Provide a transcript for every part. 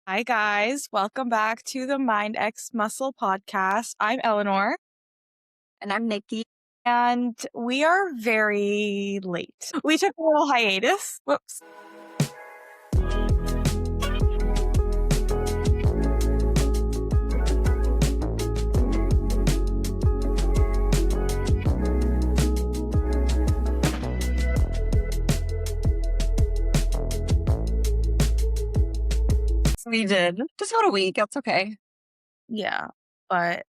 Hi, guys. Welcome back to the Mind X Muscle podcast. I'm Eleanor, And I'm Nikki. and we are very late. We took a little hiatus. Whoops. We did. Just about a week. That's okay. Yeah, but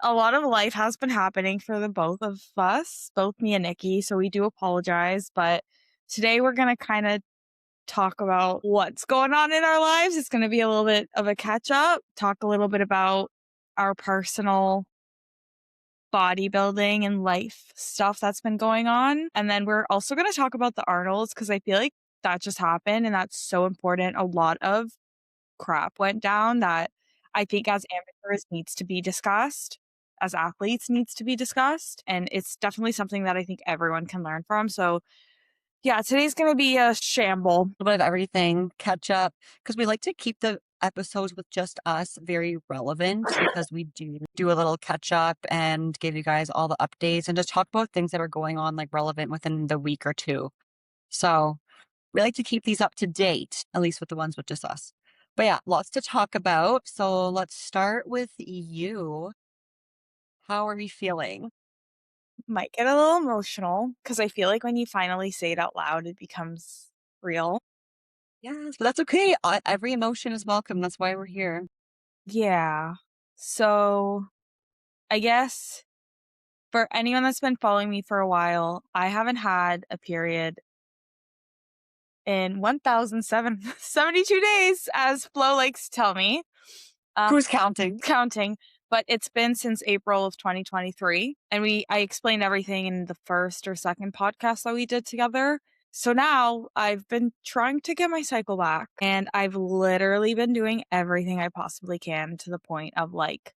a lot of life has been happening for the both of us, both me and Nikki. So we do apologize. But today we're going to kind of talk about what's going on in our lives. It's going to be a little bit of a catch up, talk a little bit about our personal bodybuilding and life stuff that's been going on. And then we're also going to talk about the Arnolds because I feel like that just happened and that's so important. A lot of crap went down that I think as amateurs needs to be discussed, as athletes needs to be discussed. And it's definitely something that I think everyone can learn from. So yeah, today's going to be a shamble. A little bit of everything, catch up, because we like to keep the episodes with just us very relevant because we do a little catch up and give you guys all the updates and just talk about things that are going on like relevant within the week or two. So we like to keep these up to date, at least with the ones with just us. But yeah, lots to talk about. So let's start with you. How are you feeling? Might get a little emotional because I feel like when you finally say it out loud, it becomes real. Yes, but that's okay. Every emotion is welcome. That's why we're here. Yeah. So I guess for anyone that's been following me for a while, I haven't had a period in 1,772 days, as Flo likes to tell me. Who's counting? Counting, but it's been since April of 2023. And I explained everything in the first or second podcast that we did together. So now I've been trying to get my cycle back and I've literally been doing everything I possibly can to the point of like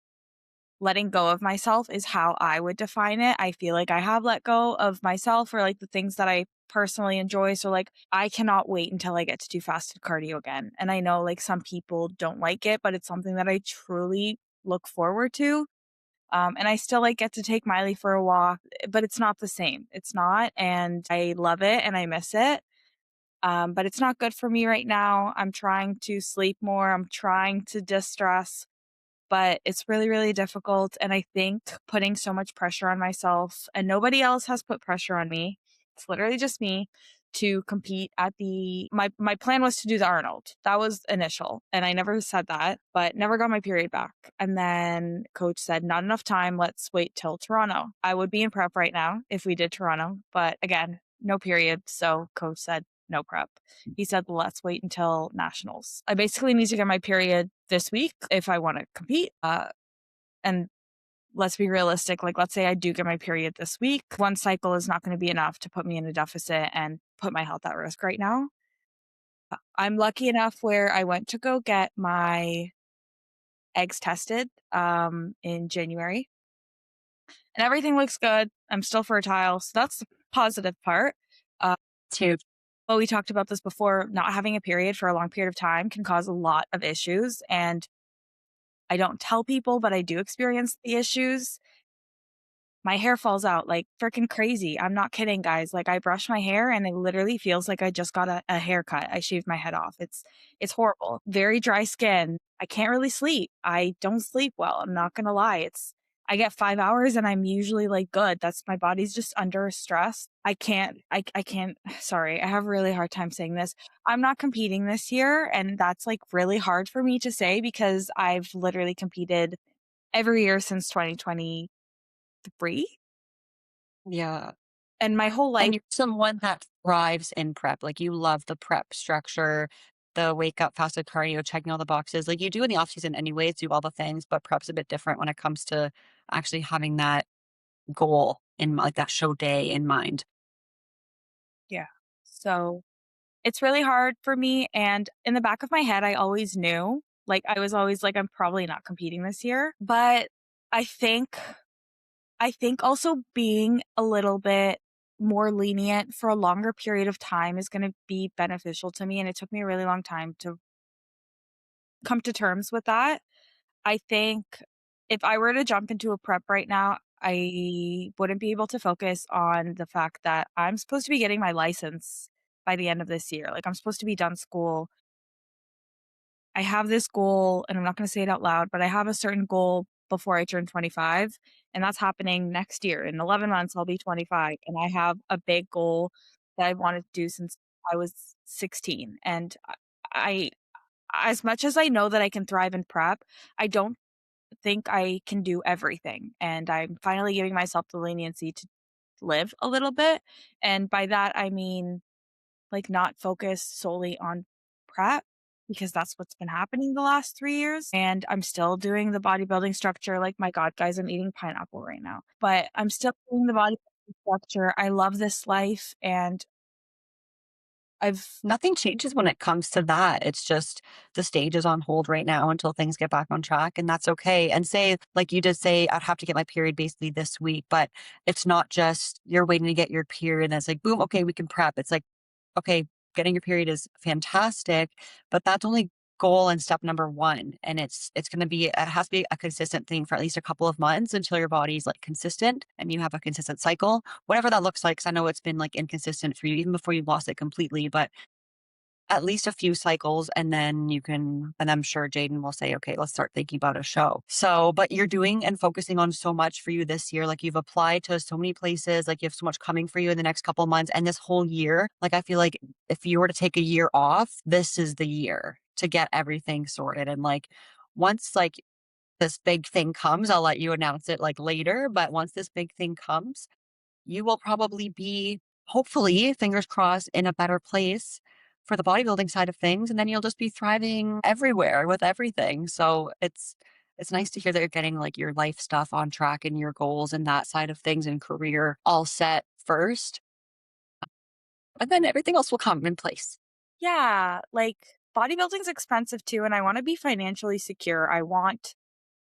letting go of myself is how I would define it. I feel like I have let go of myself or like the things that I personally enjoy. So like I cannot wait until I get to do fasted cardio again. And I know like some people don't like it, but it's something that I truly look forward to. And I still like get to take Miley for a walk, but it's not the same. It's not. And I love it and I miss it. But it's not good for me right now. I'm trying to sleep more. I'm trying to distress, but it's really, really difficult. And I think putting so much pressure on myself, and nobody else has put pressure on me. It's literally just me to compete at my plan was to do the Arnold. That was initial. And I never said that, but never got my period back. And then coach said, not enough time. Let's wait till Toronto. I would be in prep right now if we did Toronto. But again, no period. So coach said, no prep. He said, let's wait until nationals. I basically need to get my period this week if I want to compete. And let's be realistic. Like, let's say I do get my period this week. One cycle is not going to be enough to put me in a deficit and put my health at risk right now. I'm lucky enough where I went to go get my eggs tested in January and everything looks good. I'm still fertile. So that's the positive part. Uh, Too. well, we talked about this before. Not having a period for a long period of time can cause a lot of issues. And I don't tell people, but I do experience the issues. My hair falls out like freaking crazy. I'm not kidding, guys. Like I brush my hair and it literally feels like I just got a haircut. I shaved my head off. It's horrible. Very dry skin. I can't really sleep. I don't sleep well. I'm not gonna lie. I get 5 hours and I'm usually like good. That's my body's just under stress. I can't sorry, I have a really hard time saying this. I'm not competing this year, and that's like really hard for me to say because I've literally competed every year since 2023 Yeah. and my whole life. And you're someone that thrives in prep. Like you love the prep structure, the wake up, fasted cardio, checking all the boxes. Like you do in the off season anyways, do all the things, but prep's a bit different when it comes to actually having that goal in like that show day in mind. Yeah. So it's really hard for me. And in the back of my head, I always knew, like, I was always like, I'm probably not competing this year. But I think, I think also being a little bit more lenient for a longer period of time is going to be beneficial to me. And it took me a really long time to come to terms with that. I think if I were to jump into a prep right now, I wouldn't be able to focus on the fact that I'm supposed to be getting my license by the end of this year. Like, I'm supposed to be done school. I have this goal, and I'm not going to say it out loud, but I have a certain goal before I turn 25, and that's happening next year. In 11 months, I'll be 25, and I have a big goal that I wanted to do since I was 16. And I as much as I know that I can thrive in prep, I don't think I can do everything. And I'm finally giving myself the leniency to live a little bit. And by that, I mean, like, not focus solely on prep because that's what's been happening the last 3 years. And I'm still doing the bodybuilding structure. Like, my God, guys, I'm eating pineapple right now, but I'm still doing the bodybuilding structure. I love this life. And I've, Nothing changes when it comes to that. It's just the stage is on hold right now until things get back on track, and that's okay. And say, like you did say, I'd have to get my period basically this week, but it's not just you're waiting to get your period and it's like, boom, okay, we can prep. It's like, okay, getting your period is fantastic, but that's only goal and step number one. And it's gonna be it has to be a consistent thing for at least a couple of months until your body's like consistent and you have a consistent cycle, whatever that looks like. 'Cause I know it's been like inconsistent for you even before you lost it completely, but at least a few cycles, and then you can and I'm sure Jaden will say, "Okay, let's start thinking about a show." So, but you're doing and focusing on so much for you this year, like, you've applied to so many places, like, you have so much coming for you in the next couple of months and this whole year. Like, I feel like if you were to take a year off, this is the year to get everything sorted, and, like, once, like, this big thing comes, I'll let you announce it, like, later, but once this big thing comes, you will probably be, hopefully, fingers crossed, in a better place for the bodybuilding side of things, and then you'll just be thriving everywhere with everything. So it's nice to hear that you're getting like your life stuff on track and your goals and that side of things and career all set first, and then everything else will come in place. yeah, like, bodybuilding's expensive too. And I want to be financially secure. I want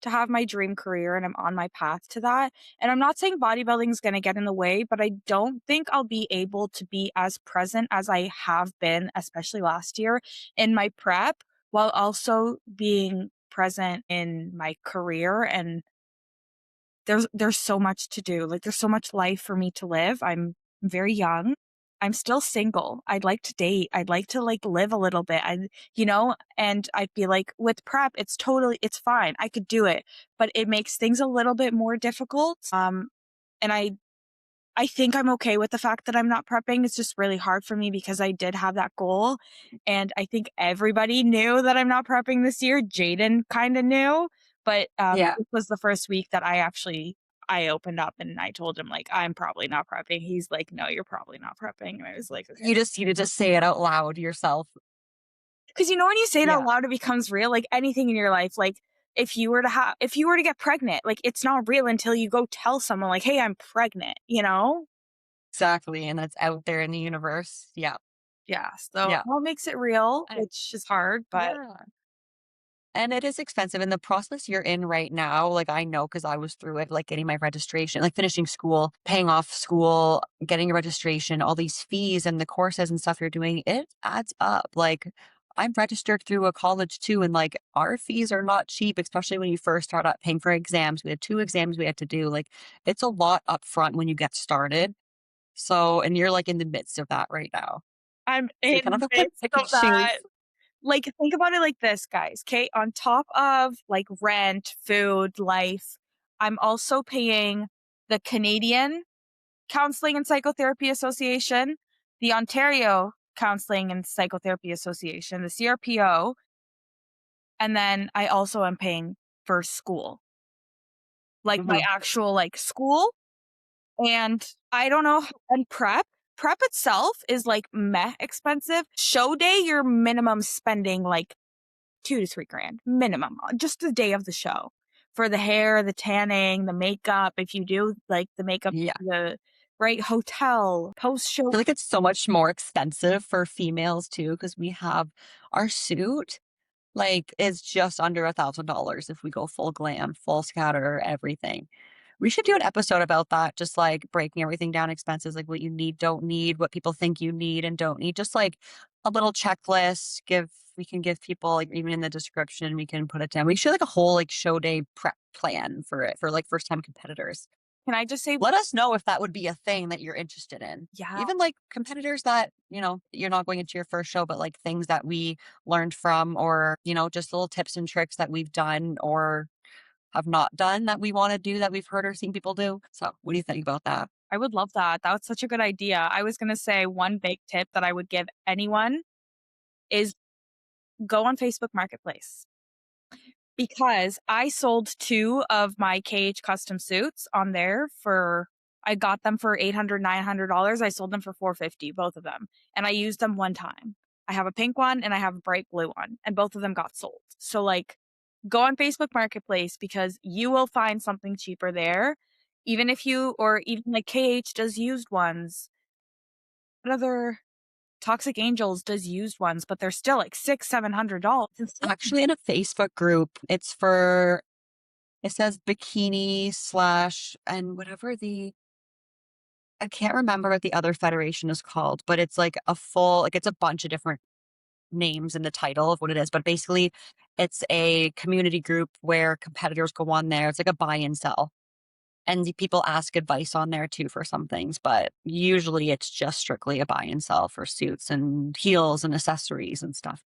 to have my dream career and I'm on my path to that. And I'm not saying bodybuilding is going to get in the way, but I don't think I'll be able to be as present as I have been, especially last year in my prep, while also being present in my career. And there's so much to do. Like, there's so much life for me to live. I'm very young. I'm still single. I'd like to date. I'd like to, like, live a little bit. And I feel like with prep, it's fine. I could do it, but it makes things a little bit more difficult. And I think I'm okay with the fact that I'm not prepping. It's just really hard for me because I did have that goal. And I think everybody knew that I'm not prepping this year. Jaden kind of knew, but Yeah. this was the first week that I opened up and I told him, like, I'm probably not prepping. He's like, no, you're probably not prepping. And I was like, okay. You need to say it out loud yourself. Because when you say it out Yeah. loud, it becomes real. Like, anything in your life, like, if you were to get pregnant, like, it's not real until you go tell someone, like, hey, I'm pregnant, you know? Exactly. And that's out there in the universe. Yeah. Yeah, so Yeah. that makes it real, I, which is hard, but yeah. And it is expensive, and the process you're in right now, like, I know because I was through it, like, getting my registration, like, finishing school, paying off school, getting your registration, all these fees and the courses and stuff you're doing, it adds up, like, I'm registered through a college too, and, like, our fees are not cheap, especially when you first start out paying for exams. We had 2 exams we had to do, like, it's a lot upfront when you get started, so and you're, like, in the midst of that right now. I'm So you in kind of the have to midst pick of and that. choose. Like, think about it like this, guys, okay? On top of, like, rent, food, life, I'm also paying the Canadian Counseling and Psychotherapy Association, the Ontario Counseling and Psychotherapy Association, the CRPO, and then I also am paying for school, like, my Mhm. actual, like, school. And I don't know, and prep itself is, like, meh expensive. Show day, your minimum spending, like, 2 to 3 grand minimum, just the day of the show. For the hair, the tanning, the makeup, if you do, like, the makeup, Yeah. the right hotel, post-show. Feel like it's so much more expensive for females too, because we have our suit, like, is just under $1,000 if we go full glam, full scatter, everything. We should do an episode about that, just, like, breaking everything down expenses, like, what you need, don't need, what people think you need and don't need, just, like, a little checklist, we can give people, like, even in the description, we can put it down. We should like a whole like show day prep plan for it for like first time competitors. Can I just say, Let us know if that would be a thing that you're interested in. yeah, Even like competitors that, you're not going into your first show, but like things that we learned from, or, just little tips and tricks that we've done or have not done that we want to do that we've heard or seen people do. So, what do you think about that? I would love that. That was such a good idea. I was going to say one big tip that I would give anyone is go on Facebook Marketplace because I sold 2 of my KH custom suits on there for I got them for 800, $900. I sold them for 450, both of them. And I used them one time. I have a pink one and I have a bright blue one, and both of them got sold. So like go on Facebook Marketplace because you will find something cheaper there. Even if you or even like KH does used ones. What other Toxic Angels does used ones, but they're still like six, $700. Actually, in a Facebook group, it says bikini slash and whatever I can't remember what the other federation is called, but it's like it's a bunch of different names in the title of what it is. But basically, it's a community group where competitors go on there. It's like a buy and sell. And the people ask advice on there too for some things, but usually it's just strictly a buy and sell for suits and heels and accessories and stuff.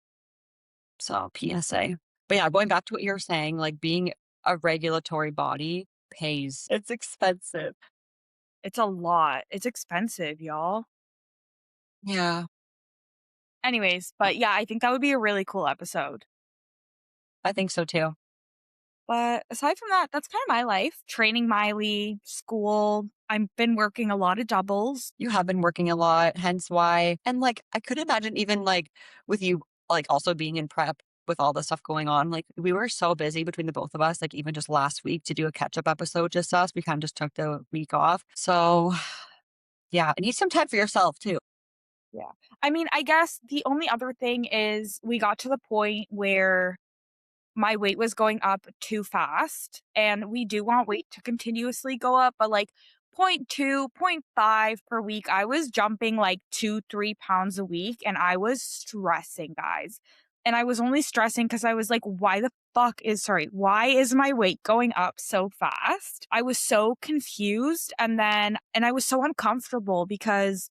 So PSA. But yeah, going back to what you were saying, like being a regulatory body pays. It's expensive. It's a lot. It's expensive, y'all. Yeah, Anyways, but yeah, I think that would be a really cool episode. I think so too. But aside from that, that's kind of my life. Training Miley, school. I've been working a lot of doubles. You have been working a lot, hence why. And like, I could imagine even like with you, like also being in prep with all the stuff going on, like we were so busy between the both of us, like even just last week to do a catch up episode, just us, we kind of just took the week off. So yeah, I need some time for yourself too. Yeah. I mean, I guess the only other thing is we got to the point where my weight was going up too fast, and we do want weight to continuously go up, but like point 0.2, point 0.5 per week, I was jumping like 2, 3 pounds a week, and I was stressing, guys. And I was only stressing because I was like, why is my weight going up so fast? I was so confused. And I was so uncomfortable because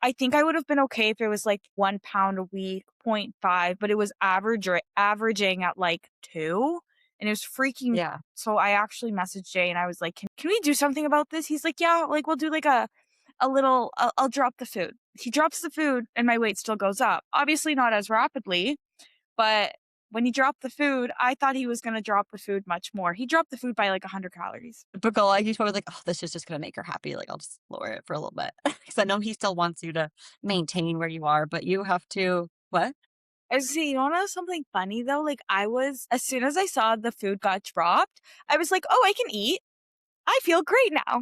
I think I would have been okay if it was like 1 pound a week, point 0.5, but it was averaging at like 2, and it was freaking me. Yeah. So I actually messaged Jay and I was like, can we do something about this? He's like, yeah, like we'll do like a little, I'll drop the food. He drops the food and my weight still goes up. Obviously not as rapidly, but when he dropped the food, I thought he was going to drop the food much more. He dropped the food by like 100 calories. But go like, he's probably like, oh, this is just gonna make her happy. Like, I'll just lower it for a little bit. Because I know he still wants you to maintain where you are, but you have to what? I see, you wanna know something funny though? Like as soon as I saw the food got dropped, I was like, "Oh, I can eat. I feel great now."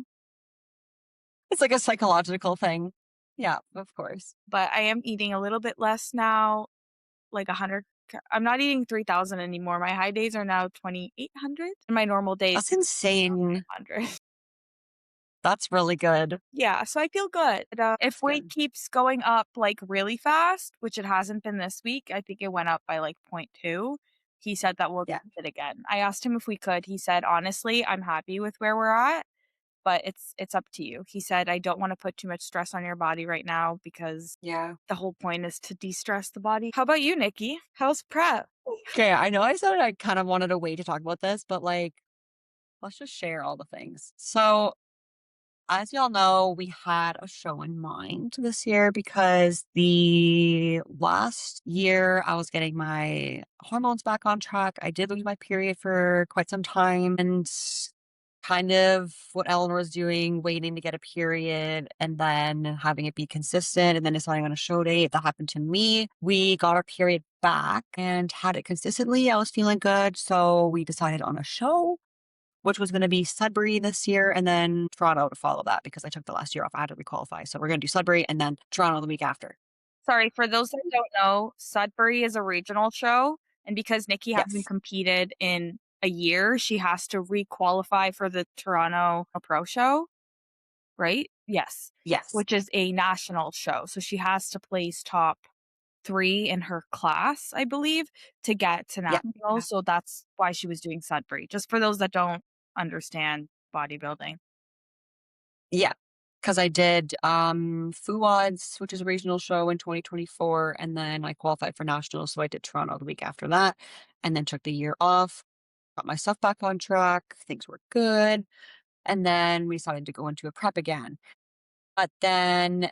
It's like a psychological thing. Yeah, of course. But I am eating a little bit less now, like 100 I'm not eating 3,000 anymore. My high days are now 2,800 and my normal days That's insane. 100. That's really good. Yeah, so I feel good. If That's weight good. keeps going up like really fast, which it hasn't been this week, I think it went up by like point 0.2. He said that we'll Yeah. keep it again. I asked him if we could. He said, "Honestly, I'm happy with where we're at, but it's up to you." He said, "I don't want to put too much stress on your body right now because Yeah. the whole point is to de-stress the body." How about you, Nikki? How's prep? Okay, I know I said I kind of wanted a way to talk about this, but like, let's just share all the things. So as y'all know, we had a show in mind this year because the last year I was getting my hormones back on track. I did lose my period for quite some time and kind of what Eleanor was doing, waiting to get a period and then having it be consistent and then deciding on a show date. That happened to me. We got our period back and had it consistently. I was feeling good. So we decided on a show which was going to be Sudbury this year and then Toronto to follow that because I took the last year off. I had to requalify. So we're going to do Sudbury and then Toronto the week after. Sorry, for those that don't know, Sudbury is a regional show, and because Nikki hasn't Yes. competed in a year, she has to re-qualify for the Toronto Pro Show, right? Yes. Yes. Which is a national show, so she has to place top 3 in her class, I believe, to get to Yeah. nationals, so that's why she was doing Sudbury, just for those that don't understand bodybuilding. Yeah. Because I did FUWADS, which is a regional show in 2024, and then I qualified for nationals, so I did Toronto the week after that, and then took the year off, got my stuff back on track, things were good, and then we decided to go into a prep again. But then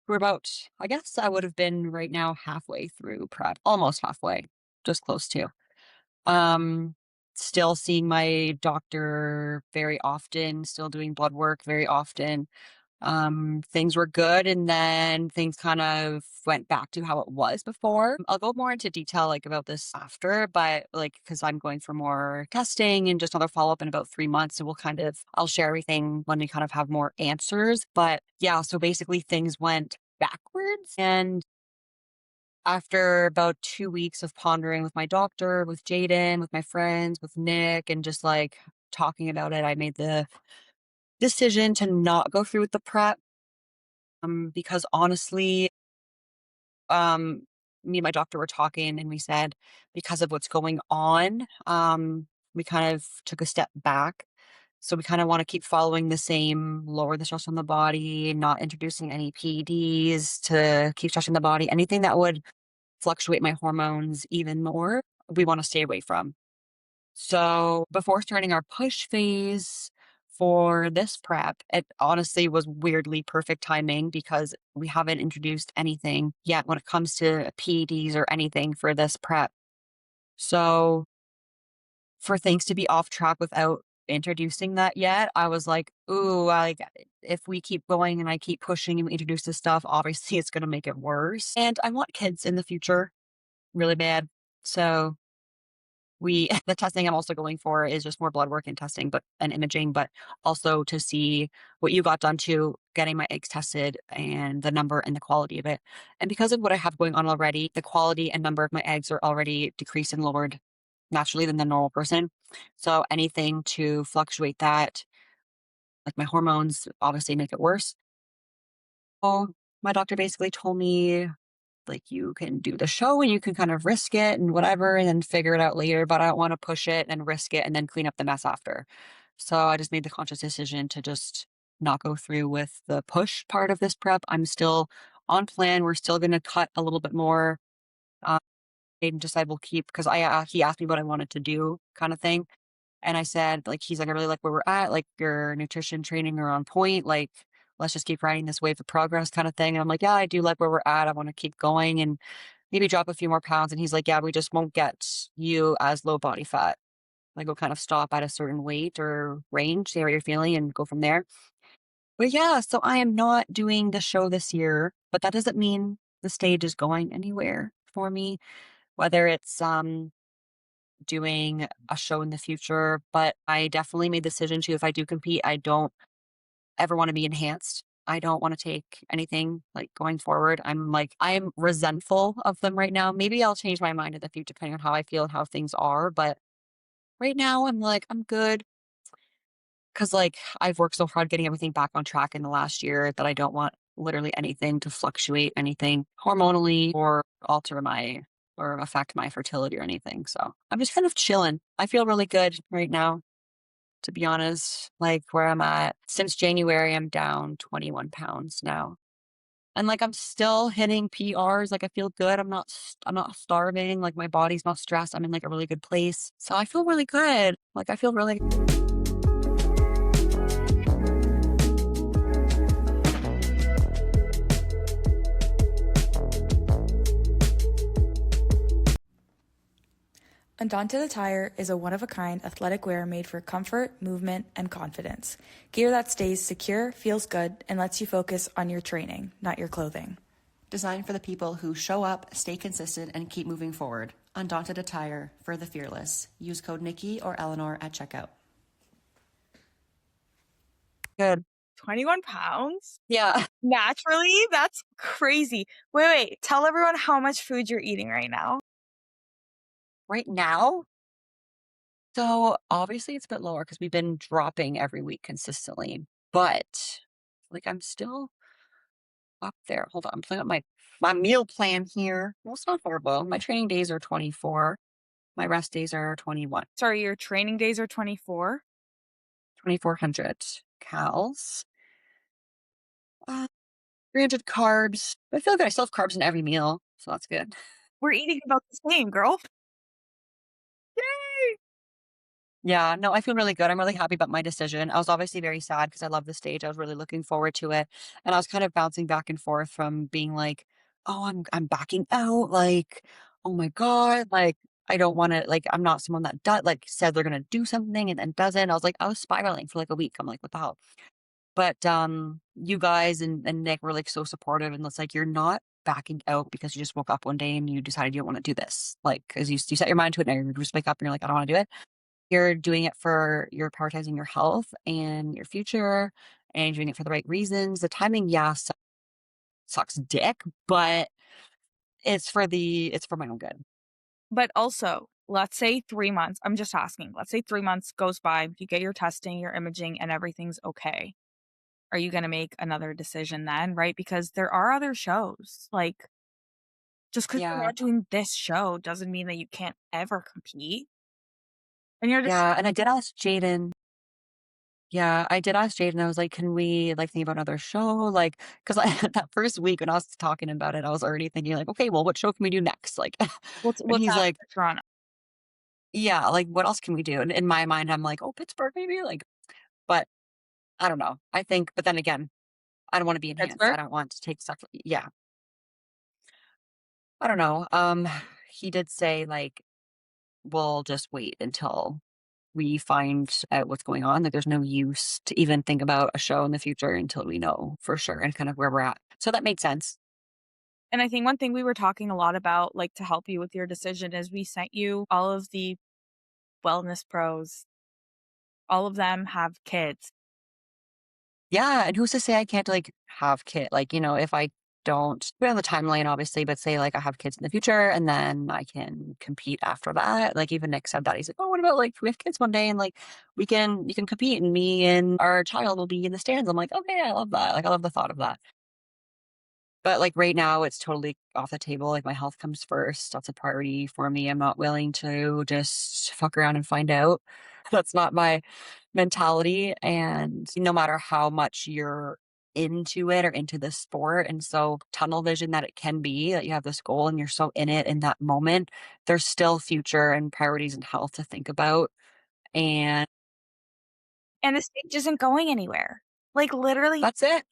we're about, I guess I would have been right now halfway through prep, almost halfway, just close to. Um, Still seeing my doctor very often, still doing blood work very often. Things were good, and then things kind of went back to how it was before. I'll go more into detail like about this after, but like because I'm going for more testing and just another follow up in about 3 months. So I'll share everything when we kind of have more answers. But yeah, so basically things went backwards. And after about 2 weeks of pondering with my doctor, with Jaden, with my friends, with Nick, and just like talking about it, I made the decision to not go through with the prep. Because honestly, um, me and my doctor were talking and we said because of what's going on, we kind of took a step back. So we kind of want to keep following the same lower the stress on the body, not introducing any PEDs to keep stressing the body, anything that would fluctuate my hormones even more, we want to stay away from. So before starting our push phase for this prep, it honestly was weirdly perfect timing because we haven't introduced anything yet when it comes to PEDs or anything for this prep. So for things to be off track without introducing that yet, I was like, ooh, like if we keep going and I keep pushing and we introduce this stuff, obviously it's going to make it worse. And I want kids in the future really bad. So the testing I'm also going for is just more blood work and testing, but and imaging, but also to see what you got done to getting my eggs tested and the number and the quality of it. And because of what I have going on already, the quality and number of my eggs are already decreased and lowered naturally than the normal person. So anything to fluctuate that, like my hormones, obviously make it worse. So my doctor basically told me like you can do the show and you can kind of risk it and whatever and then figure it out later, but I don't want to push it and risk it and then clean up the mess after. So I just made the conscious decision to just not go through with the push part of this prep. I'm still on plan. We're still going to cut a little bit more. Uh, and decide we'll keep because he asked me what I wanted to do, kind of thing. And I said, like, he's like, I really like where we're at. Like, your nutrition training are on point. Like, let's just keep riding this wave of progress kind of thing. And I'm like, yeah, I do like where we're at. I want to keep going and maybe drop a few more pounds. And he's like, yeah, we just won't get you as low body fat. Like, we'll kind of stop at a certain weight or range, see how you're feeling and go from there. But yeah, so I am not doing the show this year, but that doesn't mean the stage is going anywhere for me, whether it's doing a show in the future, but I definitely made the decision to if I do compete, I don't ever want to be enhanced. I don't want to take anything like going forward. I'm resentful of them right now. Maybe I'll change my mind in the future depending on how I feel and how things are. But right now I'm like, I'm good. Cause like I've worked so hard getting everything back on track in the last year that I don't want literally anything to fluctuate anything hormonally or alter my or affect my fertility or anything. So I'm just kind of chilling. I feel really good right now, to be honest. Like where I'm at since January, I'm down 21 pounds now. And like I'm still hitting PRs. Like I feel good. I'm not starving. Like my body's not stressed. I'm in like a really good place. So I feel really good. Like I feel really Undaunted Attire is a one-of-a-kind athletic wear made for comfort, movement, and confidence. Gear that stays secure, feels good, and lets you focus on your training, not your clothing. Designed for the people who show up, stay consistent, and keep moving forward. Undaunted Attire for the fearless. Use code Nikki or Eleanor at checkout. good. 21 pounds? Yeah. Naturally? That's crazy. Wait. Tell everyone how much food you're eating right now. Right now, so obviously it's a bit lower because we've been dropping every week consistently. But like I'm still up there. Hold on, I'm pulling up my meal plan here. Well, it's not horrible. My training days are 24. My rest days are 21. Sorry, your training days are 24? 2,400 cals. 300 carbs. I feel like I still have carbs in every meal, so that's good. We're eating about the same, girl. Yay! Yeah, no, I feel really good. I'm really happy about my decision. I was obviously very sad because I love the stage. I was really looking forward to it. And I was kind of bouncing back and forth from being like, oh, I'm backing out. Like, oh my God. Like, I don't want to, like, I'm not someone that does like said they're gonna do something and then doesn't. I was spiraling for like a week. I'm like, what the hell? But you guys and Nick were like so supportive and it's like you're not backing out because you just woke up one day and you decided you don't want to do this. Like, because you set your mind to it and you just wake up and you're like, I don't want to do it. You're doing it for you're prioritizing your health and your future and you're doing it for the right reasons. The timing, yeah, sucks dick, but it's for my own good. But also, let's say 3 months, I'm just asking, let's say 3 months goes by, you get your testing, your imaging, and everything's okay. Are you gonna make another decision then, right? Because there are other shows. Like, just because 'cause you're Yeah. not doing this show doesn't mean that you can't ever compete. And you're just Yeah. And I did ask Jaden. Yeah, I did ask Jaden. I was like, can we like think about another show? Like, because that first week when I was talking about it, I was already thinking, like, okay, well, what show can we do next? Like, and what's he's like, after Toronto? yeah, like, what else can we do? And in my mind, I'm like, oh, Pittsburgh, maybe. Like, but I don't know. I think, but then again, I don't want to be enhanced. I Pittsburgh? don't want to take stuff. Yeah, I don't know. He did say like we'll just wait until we find out what's going on. Like there's no use to even think about a show in the future until we know for sure and kind of where we're at. So that made sense. And I think one thing we were talking a lot about, like, to help you with your decision is we sent you all of the wellness pros. All of them have kids. Yeah, and who's to say I can't like have kid like, if I don't put it on the timeline obviously, but say like I have kids in the future and then I can compete after that. Like even Nick said that. He's like, oh, what about like we have kids one day and like you can compete and me and our child will be in the stands. I'm like, okay, I love that. Like I love the thought of that. But like right now it's totally off the table. Like my health comes first. That's a priority for me. I'm not willing to just fuck around and find out. That's not my mentality. And no matter how much you're into it or into the sport and so tunnel vision that it can be that you have this goal and you're so in it in that moment, there's still future and priorities and health to think about. And And the stage isn't going anywhere. Like, literally. that's it.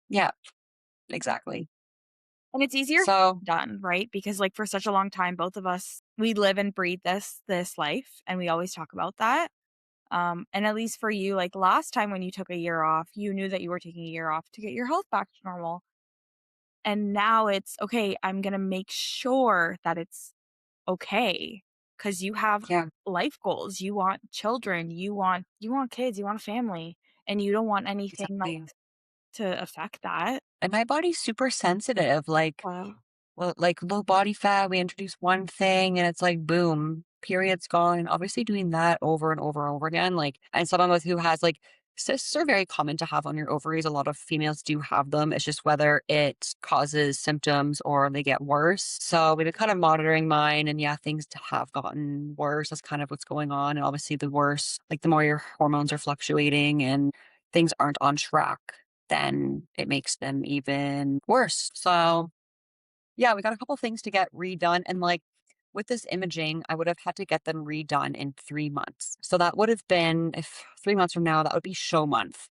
Yeah, exactly. And it's easier So done, right? Because, like, for such a long time, both of us, we live and breathe this life, and we always talk about that. And at least for you, like, last time when you took a year off, you knew that you were taking a year off to get your health back to normal. And now it's, "Okay, I'm gonna make sure that it's okay, because you have yeah, life goals, you want children, you want kids, you want a family, and you don't want anything, like, exactly. to affect that." And my body's super sensitive. Like Wow. well, like low body fat, we introduce one thing and it's like boom, period's gone. Obviously doing that over and over and over again. Like, and someone with who has like cysts are very common to have on your ovaries. A lot of females do have them. It's just whether it causes symptoms or they get worse. So we've been kind of monitoring mine and yeah, things have gotten worse. That's kind of what's going on. And obviously the worse, like the more your hormones are fluctuating and things aren't on track, then it makes them even worse. So yeah, we got a couple things to get redone. And like with this imaging, I would have had to get them redone in 3 months. So that would have been, if 3 months from now, that would be show month.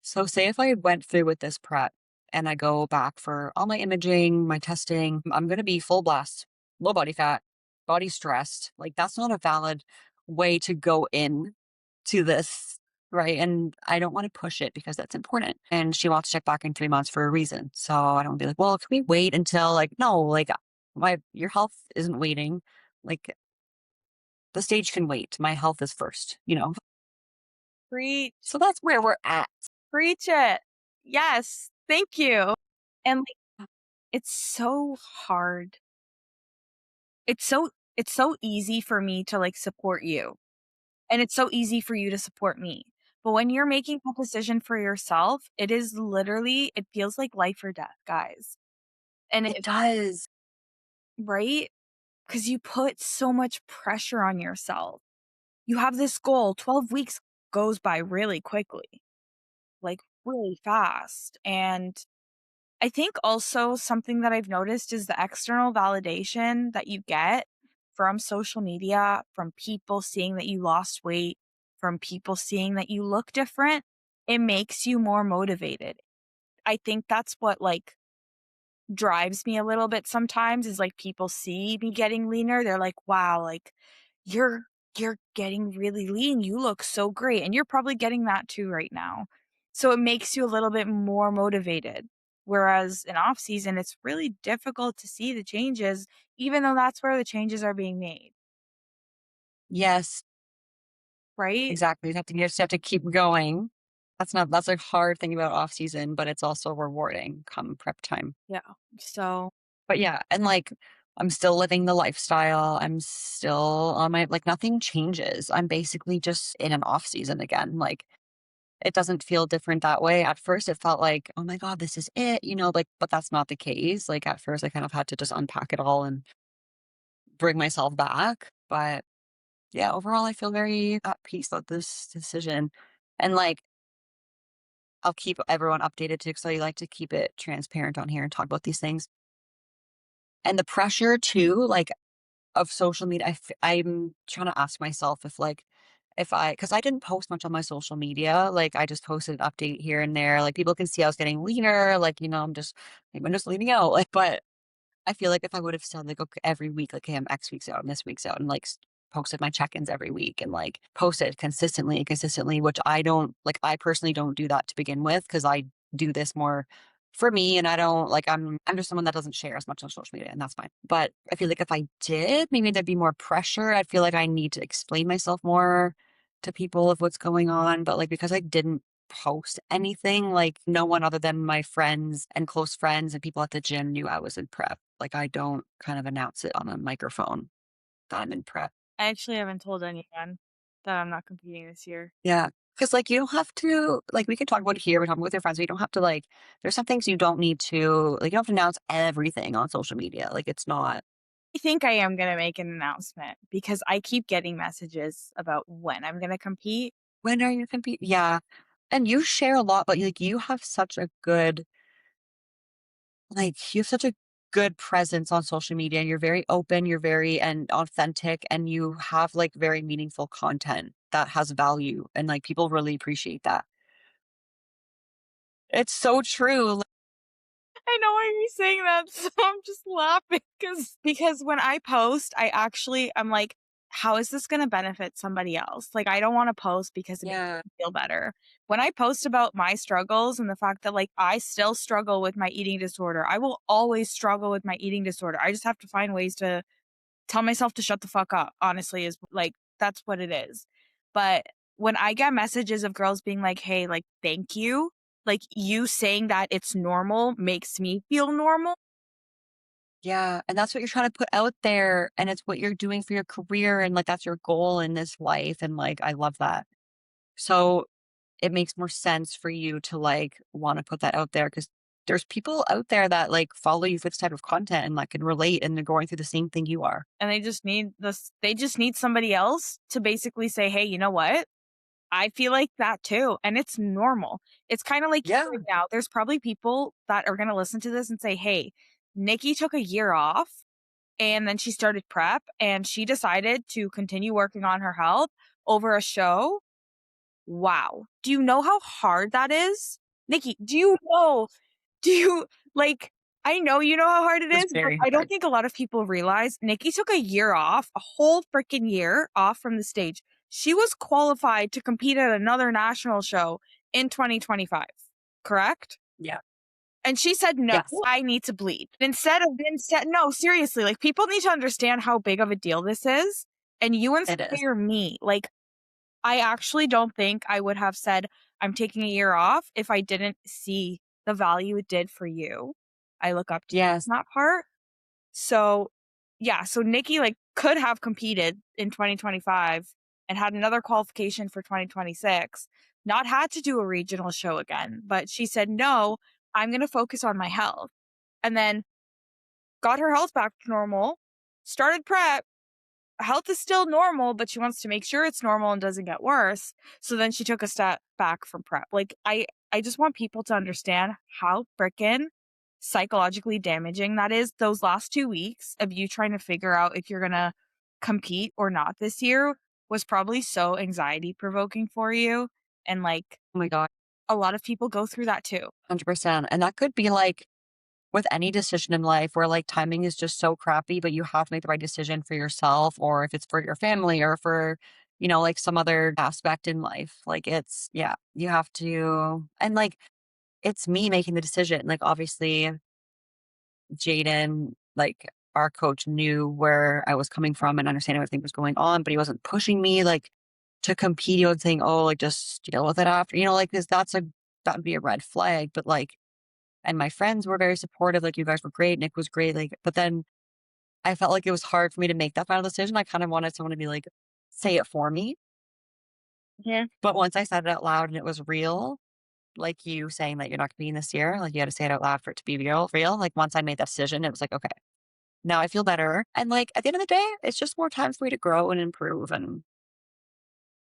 So say if I went through with this prep and I go back for all my imaging, my testing, I'm going to be full blast, low body fat, body stressed. Like that's not a valid way to go in to this. Right. And I don't want to push it because that's important. And she wants to check back in 3 months for a reason. So I don't be like, well, can we wait until like, no, like your health isn't waiting. Like the stage can wait. My health is first. Preach. So that's where we're at. Preach it. Yes. Thank you. And, like, it's so hard. It's so easy for me to, like, support you, and it's so easy for you to support me. But when you're making a decision for yourself, it is literally, it feels like life or death, guys. And It does. right? Because you put so much pressure on yourself. You have this goal, 12 weeks goes by really quickly, like really fast. And I think also something that I've noticed is the external validation that you get from social media, from people seeing that you lost weight, from people seeing that you look different. It makes you more motivated. I think that's what like drives me a little bit sometimes is like people see me getting leaner. They're like, wow, like you're you're getting really lean. You look so great. And you're probably getting that too right now. So it makes you a little bit more motivated. Whereas in off season, it's really difficult to see the changes, even though that's where the changes are being made. Yes, Right? exactly. You just have to keep going. That's a hard thing about off season, but it's also rewarding come prep time. Yeah. So But yeah, and like I'm still living the lifestyle. I'm still on my like nothing changes. I'm basically just in an off season again. Like it doesn't feel different that way. At first it felt like, oh my God, this is it, like, but that's not the case. Like at first I kind of had to just unpack it all and bring myself back. But yeah, overall I feel very at peace with this decision. And like I'll keep everyone updated too, because I like to keep it transparent on here and talk about these things. And the pressure too, like of social media, I'm trying to ask myself if like, because I didn't post much on my social media, like I just posted an update here and there. Like people can see I was getting leaner, like, I'm just leaning out. Like, but I feel like if I would have said like, okay, every week, like, hey, I'm X weeks out and this week's out and like posted my check-ins every week and like posted consistently, which I don't like, I personally don't do that to begin with because I do this more for me and I don't like, I'm just someone that doesn't share as much on social media and that's fine. But I feel like if I did, maybe there'd be more pressure. I'd feel like I need to explain myself more to people of what's going on. But like, because I didn't post anything, like no one other than my friends and close friends and people at the gym knew I was in prep. Like I don't kind of announce it on a microphone that I'm in prep. I actually haven't told anyone that I'm not competing this year. Yeah. Cause like you don't have to like we can talk about it here, we talk with your friends, but you don't have to like there's some things you don't need to like you don't have to announce everything on social media. Like it's not I think I am going to make an announcement because I keep getting messages about when I'm going to compete. when are you compete? Yeah. And you share a lot, but like you have such a good like you have such a good presence on social media and you're very open, you're very and authentic and you have like very meaningful content that has value and like people really appreciate that. It's so true. I know why you're saying that, so I'm just laughing because when I post, I'm like, how is this going to benefit somebody else? Like, I don't want to post because it makes Yeah. me feel better. When I post about my struggles and the fact that like I still struggle with my eating disorder, I will always struggle with my eating disorder. I just have to find ways to tell myself to shut the fuck up, honestly, is like, that's what it is. But when I get messages of girls being like, hey, like, thank you, like, you saying that it's normal makes me feel normal. Yeah. And that's what you're trying to put out there. And it's what you're doing for your career. And like that's your goal in this life. And like I love that. So it makes more sense for you to like want to put that out there because there's people out there that like follow you for this type of content and like can relate and they're going through the same thing you are. And they just need somebody else to basically say, hey, you know what? I feel like that too. And it's normal. It's kind of like you Yeah. right now. There's probably people that are going to listen to this and say, hey, Nikki took a year off and then she started prep and she decided to continue working on her health over a show. Wow. Do you know how hard that is? Nikki, do you like, I know you know how hard it It was is, but very I don't hard. think a lot of people realize Nikki took a year off, a whole freaking year off from the stage. She was qualified to compete at another national show in 2025, correct? Yeah. And she said, no, Yes. I need to bleed. No, seriously, like people need to understand how big of a deal this is. And you It is. inspire me. Like, I actually don't think I would have said, I'm taking a year off if I didn't see the value it did for you. I look up to you Yes. on that part. So, yeah, so Nikki like could have competed in 2025 and had another qualification for 2026, not had to do a regional show again, but she said, no, I'm going to focus on my health. And then got her health back to normal, started prep. Health is still normal, but she wants to make sure it's normal and doesn't get worse. So then she took a step back from prep. Like I just want people to understand how freaking psychologically damaging that is. Those last 2 weeks of you trying to figure out if you're going to compete or not this year was probably so anxiety provoking for you. And like Oh my God, a lot of people go through that too. 100%. And that could be like with any decision in life where like timing is just so crappy, but you have to make the right decision for yourself, or if it's for your family or for, like some other aspect in life. Like it's, yeah, you have to, and like it's me making the decision. Like obviously, Jaden, like our coach, knew where I was coming from and understanding everything was going on, but he wasn't pushing me like to compete. He was saying, oh, like just deal with it after, like, because that would be a red flag. But like, and my friends were very supportive. Like, you guys were great. Nick was great. Like, but then I felt like it was hard for me to make that final decision. I kind of wanted someone to be like, say it for me. Yeah. But once I said it out loud and it was real, like you saying that you're not competing this year, like you had to say it out loud for it to be real. Like once I made that decision, it was like, okay, now I feel better. And like at the end of the day, it's just more time for me to grow and improve. And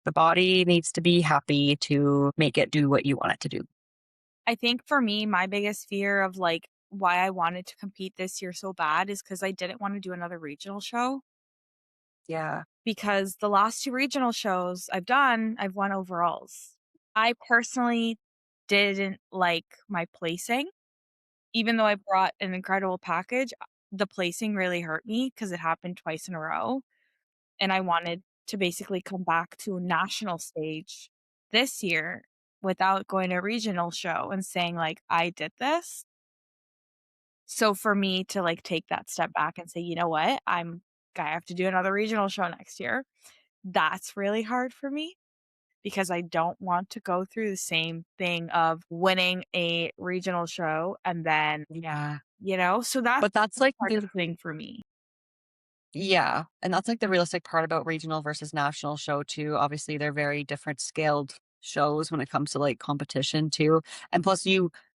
the body needs to be happy to make it do what you want it to do. I think for me, my biggest fear of like why I wanted to compete this year so bad is because I didn't want to do another regional show. Yeah. Because the last 2 regional shows I've done, I've won overalls. I personally didn't like my placing. Even though I brought an incredible package, the placing really hurt me because it happened twice in a row. And I wanted to basically come back to a national stage this year without going to a regional show and saying like, I did this. So for me to like take that step back and say, you know what, I have to do another regional show next year. That's really hard for me because I don't want to go through the same thing of winning a regional show and then, Yeah. so that's But that's like part of the thing for me. yeah. And that's like the realistic part about regional versus national show too. Obviously, they're very different scaled shows when it comes to like competition too. And plus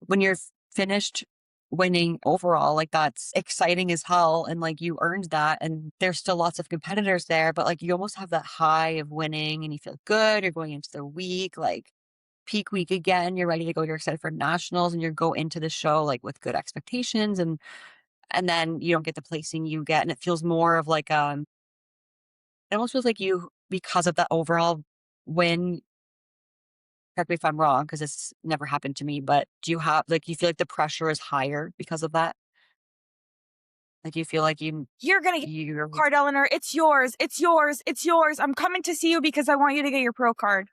when you're finished winning overall, like that's exciting as hell. And like you earned that. And there's still lots of competitors there, but like you almost have that high of winning and you feel good. You're going into the week, like peak week again. You're ready to go. You're excited for nationals and you go into the show like with good expectations and then you don't get the placing you get, and it feels more of like, it almost feels like you, because of that overall win, correct me if I'm wrong, because it's never happened to me, but do you have, like, you feel like the pressure is higher because of that? Like, you feel like You're going to get you're, your card, Eleanor. It's yours. It's yours. It's yours. I'm coming to see you because I want you to get your pro card.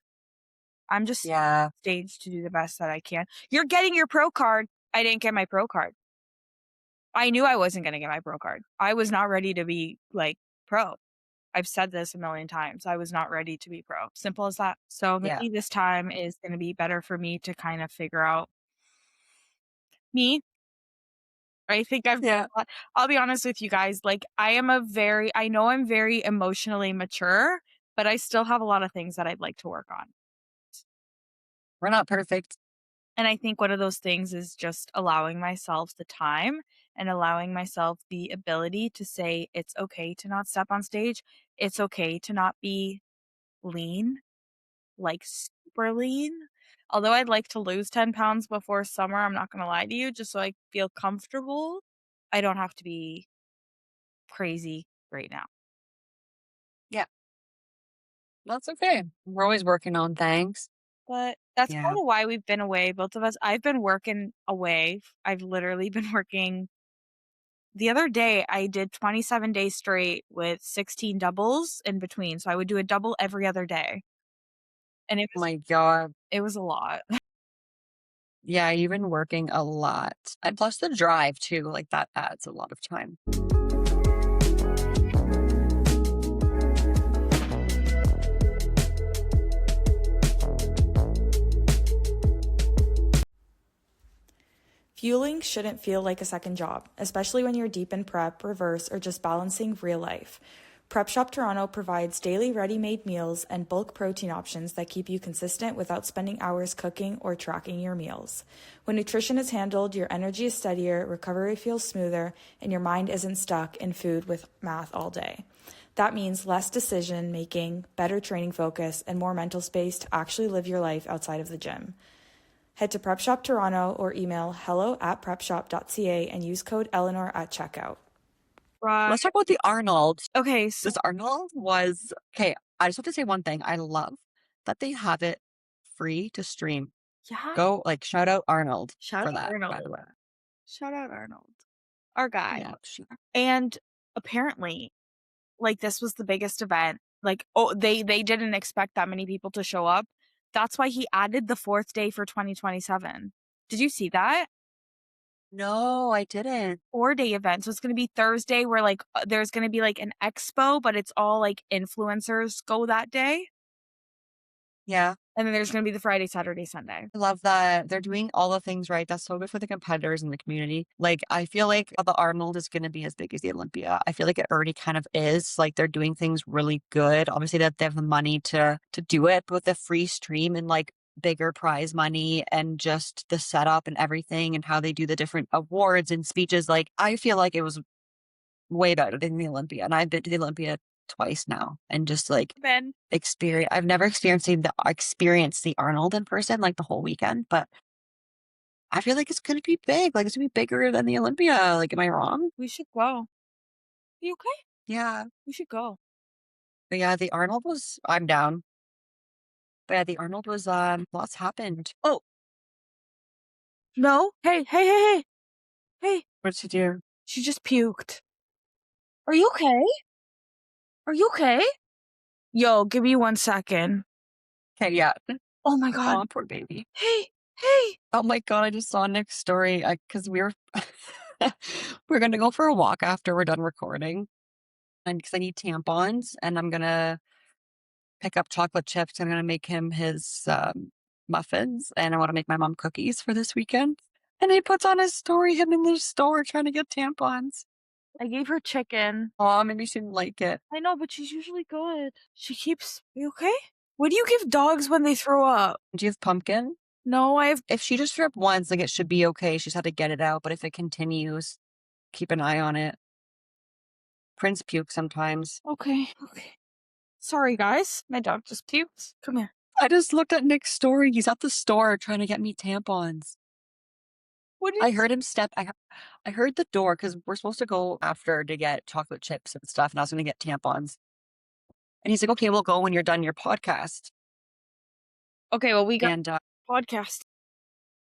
I'm just yeah, staged to do the best that I can. You're getting your pro card. I didn't get my pro card. I knew I wasn't going to get my pro card. I was not ready to be like pro. I've said this a million times. I was not ready to be pro. Simple as that. So yeah, maybe this time is going to be better for me to kind of figure out me. I think yeah. I'll be honest with you guys. Like I know I'm very emotionally mature, but I still have a lot of things that I'd like to work on. We're not perfect. And I think one of those things is just allowing myself the time and allowing myself the ability to say it's okay to not step on stage. It's okay to not be lean, like super lean. Although I'd like to lose 10 pounds before summer, I'm not going to lie to you, just so I feel comfortable. I don't have to be crazy right now. Yeah, that's okay. We're always working on things. But that's Yeah. kind of why we've been away, both of us. I've been working away. I've literally been working. The other day, I did 27 days straight with 16 doubles in between. So I would do a double every other day. And Oh my God. it was a lot. Yeah, you've been working a lot. And plus the drive too, like that adds a lot of time. Fueling shouldn't feel like a second job, especially when you're deep in prep, reverse, or just balancing real life. Prep Shop Toronto provides daily ready-made meals and bulk protein options that keep you consistent without spending hours cooking or tracking your meals. When nutrition is handled, your energy is steadier, recovery feels smoother, and your mind isn't stuck in food with math all day. That means less decision making, better training focus, and more mental space to actually live your life outside of the gym. Head to Prep Shop Toronto or email hello@prepshop.ca and use code Eleanor at checkout. Right. Let's talk about the Arnold. Okay, so This Arnold was okay. I just have to say one thing. I love that they have it free to stream. yeah, Go shout out Arnold shout for out that, by Arnold. the way. Shout out Arnold, our guy. Yeah. And apparently, like this was the biggest event. Like, they didn't expect that many people to show up. That's why he added the 4th day for 2027. Did you see that? No, I didn't. 4-day event. So it's going to be Thursday where like there's going to be like an expo, but it's all like influencers go that day. Yeah. And then there's going to be the Friday, Saturday, Sunday. I love that they're doing all the things right. That's so good for the competitors in the community. Like, I feel like the Arnold is going to be as big as the Olympia. I feel like it already kind of is. Like, they're doing things really good. Obviously, that they have the money to do it, but with the free stream and like bigger prize money and just the setup and everything and how they do the different awards and speeches. Like, I feel like it was way better than the Olympia. And I've been to the Olympia twice now and just like Ben, I've never experienced the Arnold in person like the whole weekend, but I feel like it's gonna be big. Like, it's gonna be bigger than the Olympia. Like, am I wrong? we should go. You okay? Yeah. We should go. But yeah, the Arnold was I'm down. But yeah, the Arnold was lots happened. Oh, No. Hey. what did you do? She just puked. Are you okay? Are you okay? Yo, give me 1 second. Okay, yeah. Oh my God. Oh, poor baby. Hey. Oh my God, I just saw Nick's story because we were we're gonna go for a walk after we're done recording. And because I need tampons and I'm gonna pick up chocolate chips. I'm gonna make him his muffins and I want to make my mom cookies for this weekend. And he puts on his story, him in the store trying to get tampons. I gave her chicken. Oh, maybe she didn't like it. I know, but she's usually good. She keeps. Are you okay? What do you give dogs when they throw up? Do you have pumpkin? No, I have. If she just threw up once, like it should be okay. She's had to get it out. But if it continues, keep an eye on it. Prince puke sometimes. Okay. Sorry, guys. My dog just puked. Come here. I just looked at Nick's story. He's at the store trying to get me tampons. What did I heard him I heard the door because we're supposed to go after to get chocolate chips and stuff, and I was going to get tampons. And he's like, "Okay, we'll go when you're done your podcast." Okay, well, we got And podcast.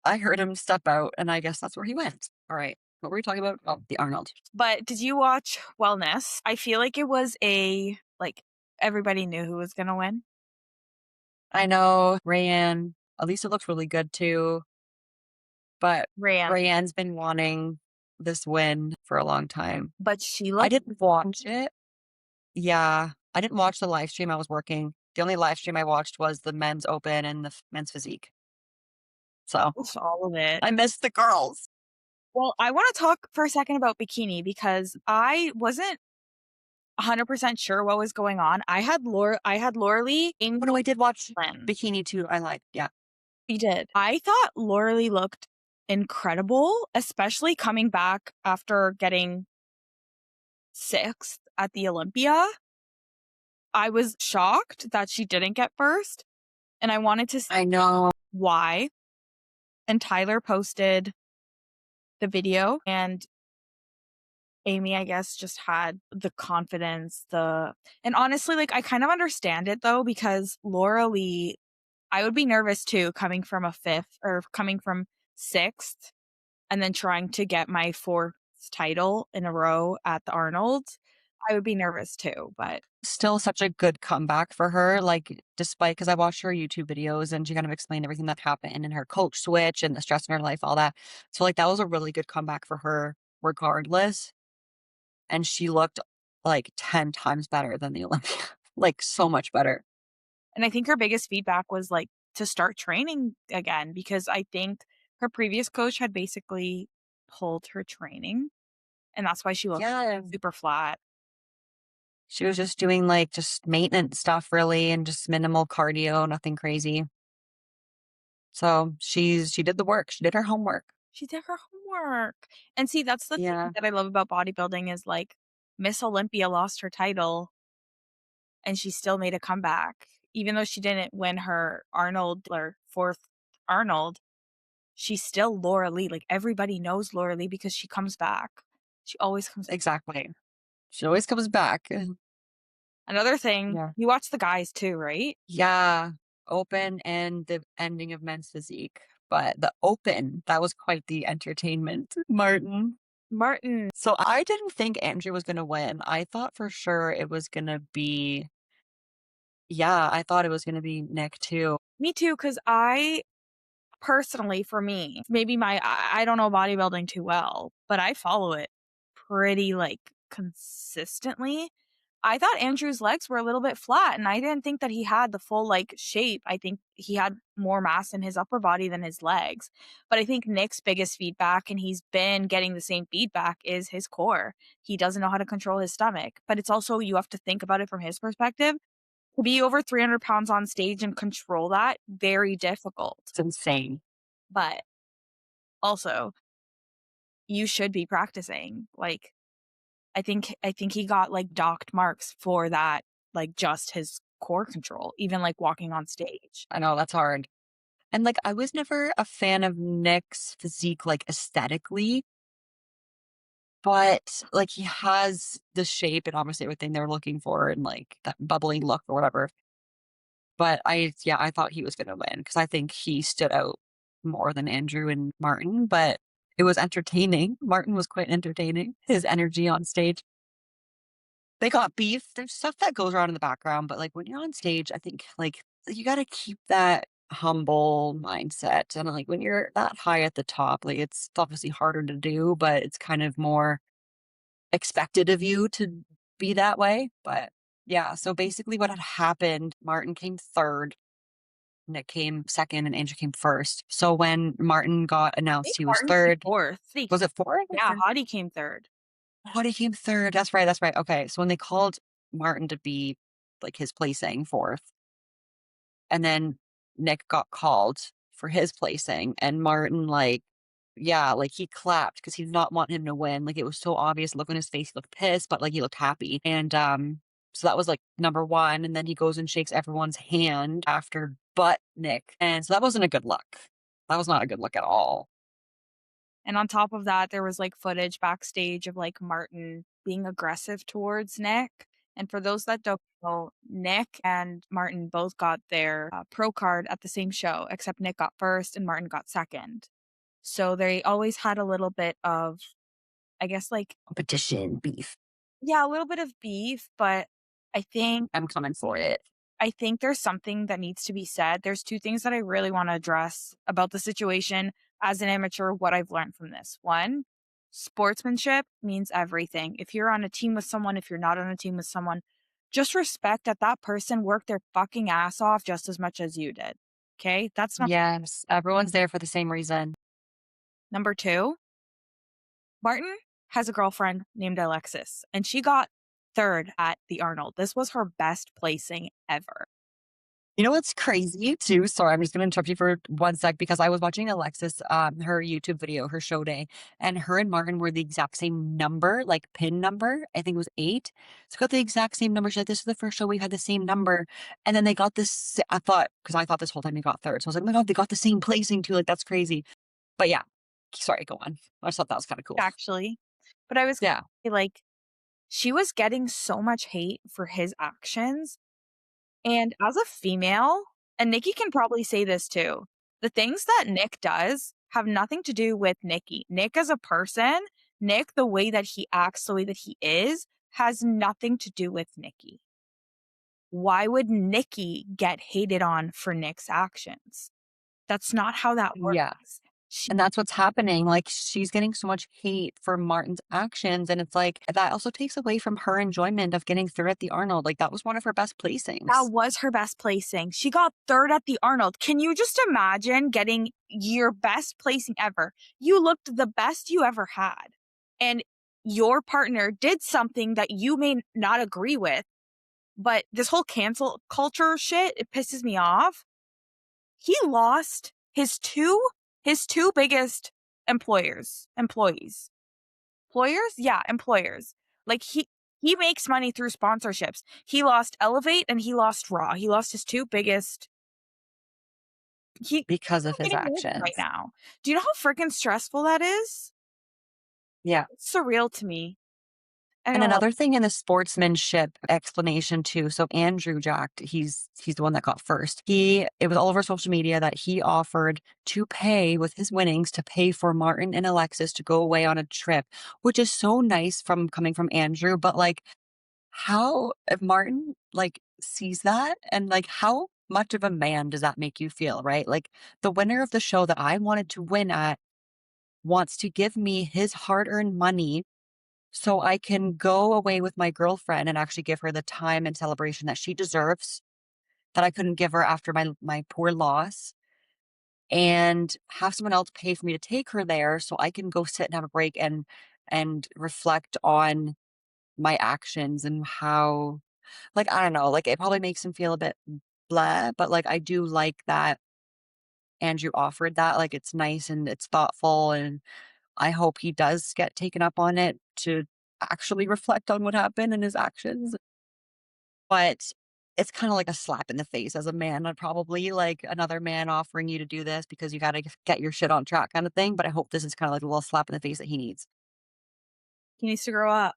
I heard him step out, and I guess that's where he went. All right, what were we talking about? Oh, the Arnold. But did you watch Wellness? I feel like it was everybody knew who was going to win. I know Rayanne. Elisa looks really good too, but Ran. Rayanne's been wanting this win for a long time. But she I looked. didn't watch it. Yeah, I didn't watch the live stream. I was working. The only live stream I watched was the men's open and the men's physique. So All of it. I missed the girls. Well, I want to talk for a second about bikini because I wasn't 100% sure what was going on. I had Laura Lee in. Oh no, I did watch Lynn. Bikini too. I liked, yeah. We did. I thought Laura Lee looked incredible, especially coming back after getting 6th at the Olympia. I was shocked that she didn't get first, and I wanted to see I know. why. And Tyler posted the video, and Amy, I guess, just had the confidence, and honestly, like, I kind of understand it though, because Laura Lee, I would be nervous too, coming from a 5th or coming from 6th and then trying to get my 4th title in a row at the Arnold. I would be nervous too, but Still such a good comeback for her. Like, despite, because I watched her YouTube videos and she kind of explained everything that happened and her coach switch and the stress in her life, all that. So, like, that was a really good comeback for her regardless. And she looked like 10 times better than the Olympia. Like, so much better. and I think her biggest feedback was like to start training again, because I think her previous coach had basically pulled her training, and that's why she looked Yeah. super flat. She was just doing like just maintenance stuff really and just minimal cardio, nothing crazy. So she did the work. She did her homework. She did her homework. And see, that's the thing Yeah, that I love about bodybuilding is like Miss Olympia lost her title and she still made a comeback. Even though she didn't win her Arnold or fourth Arnold, she's still Laura Lee. Like everybody knows Laura Lee because she comes back. She always comes. exactly. She always comes back. Another thing, Yeah. you watch the guys too, right? Yeah. Open and the ending of Men's Physique. But the open, that was quite the entertainment. Martin. Martin. So I didn't think Andrew was gonna win. I thought for sure it was gonna be yeah, I thought it was gonna be Nick too. Me too, because I personally, for me, maybe I don't know bodybuilding too well, but I follow it pretty like consistently. I thought Andrew's legs were a little bit flat and I didn't think that he had the full like shape. I think he had more mass in his upper body than his legs. But I think Nick's biggest feedback, and he's been getting the same feedback, is his core. He doesn't know how to control his stomach. But it's also, you have to think about it from his perspective. To be over 300 pounds on stage and control that, very difficult. It's insane. But also, you should be practicing. Like, I think he got like docked marks for that, like just his core control, even like walking on stage. I know that's hard. And like I was never a fan of Nick's physique like aesthetically, but like he has the shape and obviously everything they're looking for and like that bubbly look or whatever. But yeah, I thought he was gonna win because I think he stood out more than Andrew and Martin, but it was entertaining. Martin was quite entertaining. His energy on stage. They got beef. There's stuff that goes around in the background, but like when you're on stage, I think like you got to keep that humble mindset. And like when you're that high at the top, like it's obviously harder to do, but it's kind of more expected of you to be that way. But yeah, so basically what had happened, Martin came third, Nick came second, and Andrew came first. So when Martin got I think announced he was Martin came third, fourth. was it fourth? Yeah, Hottie came third. Oh, he came third. That's right. That's right. Okay. So when they called Martin to be like his placing fourth, and then Nick got called for his placing, and Martin, like, yeah, like he clapped because he did not want him to win. Like it was so obvious. Look on his face, he looked pissed, but like he looked happy. And so that was like number one. And then he goes and shakes everyone's hand after but Nick. And so that wasn't a good look. That was not a good look at all. And on top of that, there was like footage backstage of like Martin being aggressive towards Nick. And for those that don't know, Nick and Martin both got their pro card at the same show, except Nick got first and Martin got second. So they always had a little bit of, I guess, like, Competition, beef. yeah, a little bit of beef, but I think I'm coming for it. I think there's something that needs to be said. There's two things that I really want to address about the situation as an amateur, what I've learned from this. One, sportsmanship means everything. If you're on a team with someone, if you're not on a team with someone, just respect that that person worked their fucking ass off just as much as you did. Okay? That's Yes, everyone's there for the same reason. number two. Martin has a girlfriend named Alexis, and she got third at the Arnold. This was her best placing ever. You know what's crazy too? Sorry, I'm just gonna interrupt you for one sec because I was watching Alexis, her YouTube video, her show day, and her and Martin were the exact same number, like pin number. I think it was 8. So got the exact same number. She's like, this is the first show we had the same number. And then they got this. Because I thought this whole time they got third. So I was like, oh my God, they got the same placing too. Like, that's crazy. But yeah, sorry, go on. I just thought that was kind of cool. Actually, but I was Yeah. like, she was getting so much hate for his actions. And as a female, and Nikki can probably say this too, the things that Nick does have nothing to do with Nikki. Nick as a person, Nick, the way that he acts, the way that he is, has nothing to do with Nikki. Why would Nikki get hated on for Nick's actions? That's not how that Yeah. works. She, And that's what's happening. Like she's getting so much hate for Martin's actions. And it's like that also takes away from her enjoyment of getting third at the Arnold. Like that was one of her best placings. that was her best placing. She got third at the Arnold. Can you just imagine getting your best placing ever? You looked the best you ever had. And your partner did something that you may not agree with, but this whole cancel culture shit, it pisses me off. He lost his two biggest employees. Employers? Yeah, employers. Like he makes money through sponsorships. He lost Elevate and he lost Raw. He lost his two biggest. He's because of not his getting paid right actions. now. Do you know how freaking stressful that is? Yeah. It's surreal to me. I And don't know. another thing in the sportsmanship explanation too. So Andrew Jack, he's the one that got first. It was all over social media that he offered to pay with his winnings to pay for Martin and Alexis to go away on a trip, which is so nice from coming from Andrew. But like, how if Martin like sees that and like how much of a man does that make you feel, right? Like the winner of the show that I wanted to win at wants to give me his hard-earned money so I can go away with my girlfriend and actually give her the time and celebration that she deserves, that I couldn't give her after my poor loss, and have someone else pay for me to take her there so I can go sit and have a break and reflect on my actions and how like, I don't know, like, it probably makes him feel a bit blah, but, like, I do like that Andrew offered that, like, it's nice and it's thoughtful, and I hope he does get taken up on it to actually reflect on what happened and his actions. But it's kinda like a slap in the face as a man. I'd probably like another man offering you to do this because you gotta get your shit on track kinda thing, but I hope this is kinda like a little slap in the face that he needs. He needs to grow up.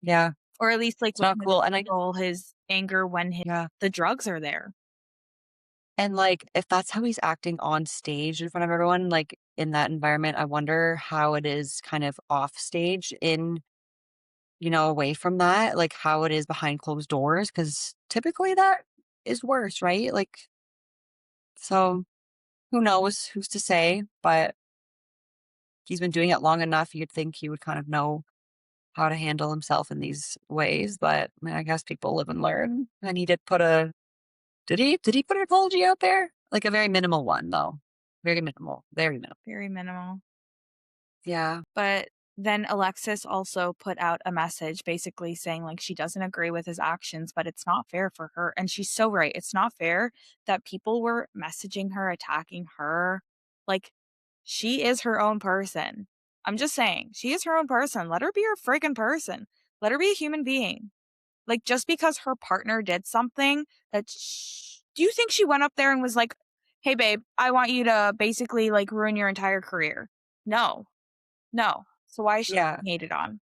Yeah, Or at least like it's not learn how to cool, and I control his anger when yeah, the drugs are there. and, like, if that's how he's acting on stage in front of everyone, like, in that environment, I wonder how it is kind of off stage in away from that, like, how it is behind closed doors, because typically that is worse, right? Like, so who knows? Who's to say? But he's been doing it long enough, you'd think he would kind of know how to handle himself in these ways, but, I mean, I guess people live and learn, and he did put a did he put an apology out there? Like, a very minimal one, though. Very minimal, very minimal. Very minimal. Yeah, But then Alexis also put out a message basically saying like she doesn't agree with his actions, but it's not fair for her. And she's so right. It's not fair that people were messaging her, attacking her. Like she is her own person. I'm just saying, she is her own person. Let her be her friggin' person. Let her be a human being. Like just because her partner did something do you think she went up there and was like, "Hey babe, I want you to basically like ruin your entire career." No. No. So why is she yeah. being hated on?